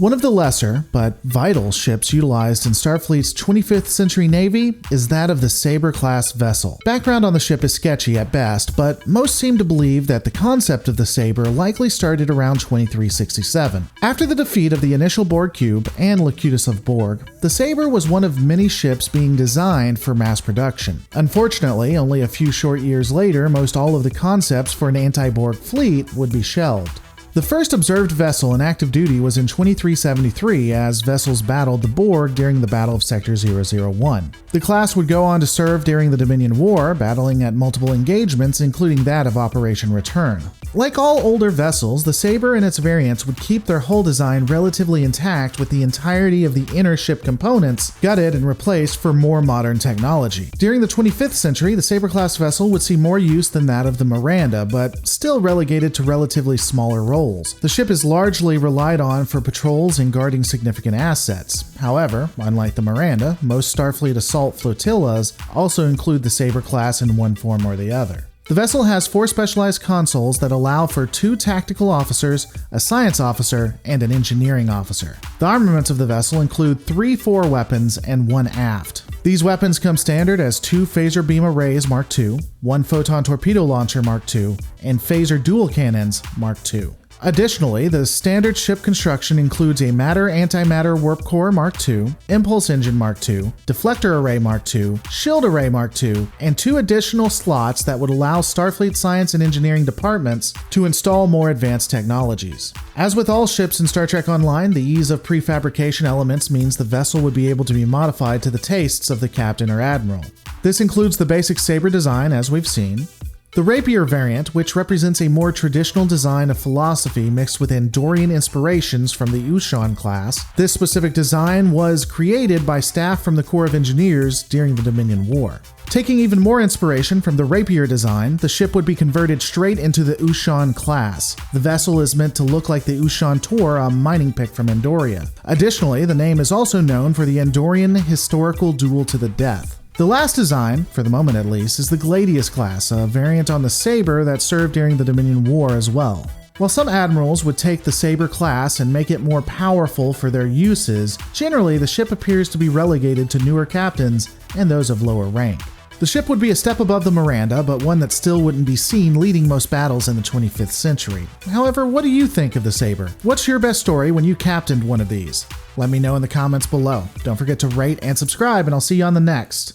One of the lesser, but vital ships utilized in Starfleet's 25th century Navy is that of the Saber Class vessel. Background on the ship is sketchy at best, but most seem to believe that the concept of the Saber likely started around 2367. After the defeat of the initial Borg cube and Locutus of Borg, the Saber was one of many ships being designed for mass production. Unfortunately, only a few short years later, most all of the concepts for an anti-Borg fleet would be shelved. The first observed vessel in active duty was in 2373 as vessels battled the Borg during the Battle of Sector 001. The class would go on to serve during the Dominion War, battling at multiple engagements including that of Operation Return. Like all older vessels, the Saber and its variants would keep their hull design relatively intact with the entirety of the inner ship components gutted and replaced for more modern technology. During the 25th century, the Saber class vessel would see more use than that of the Miranda, but still relegated to relatively smaller roles. The ship is largely relied on for patrols and guarding significant assets. However, unlike the Miranda, most Starfleet assault flotillas also include the Saber class in one form or the other. The vessel has 4 specialized consoles that allow for 2 tactical officers, a science officer, and an engineering officer. The armaments of the vessel include 3 foreweapons and 1 aft. These weapons come standard as 2 phaser beam arrays Mark II, 1 photon torpedo launcher Mark II, and phaser dual cannons Mark II. Additionally, the standard ship construction includes a matter-antimatter warp core Mark II, impulse engine Mark II, deflector array Mark II, shield array Mark II, and 2 additional slots that would allow Starfleet science and engineering departments to install more advanced technologies. As with all ships in Star Trek Online, the ease of prefabrication elements means the vessel would be able to be modified to the tastes of the captain or admiral. This includes the basic Sabre design, as we've seen, the Rapier variant, which represents a more traditional design of philosophy mixed with Andorian inspirations from the Ushan class. This specific design was created by staff from the Corps of Engineers during the Dominion War. Taking even more inspiration from the Rapier design, the ship would be converted straight into the Ushan class. The vessel is meant to look like the Ushan Tor, a mining pick from Andoria. Additionally, the name is also known for the Andorian historical duel to the death. The last design, for the moment at least, is the Gladius Class, a variant on the Saber that served during the Dominion War as well. While some admirals would take the Saber class and make it more powerful for their uses, generally the ship appears to be relegated to newer captains and those of lower rank. The ship would be a step above the Miranda, but one that still wouldn't be seen leading most battles in the 25th century. However, what do you think of the Saber? What's your best story when you captained one of these? Let me know in the comments below. Don't forget to rate and subscribe, and I'll see you on the next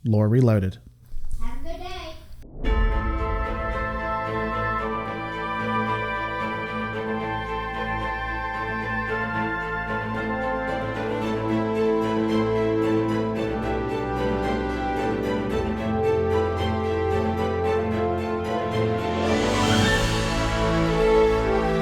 Lore Reloaded.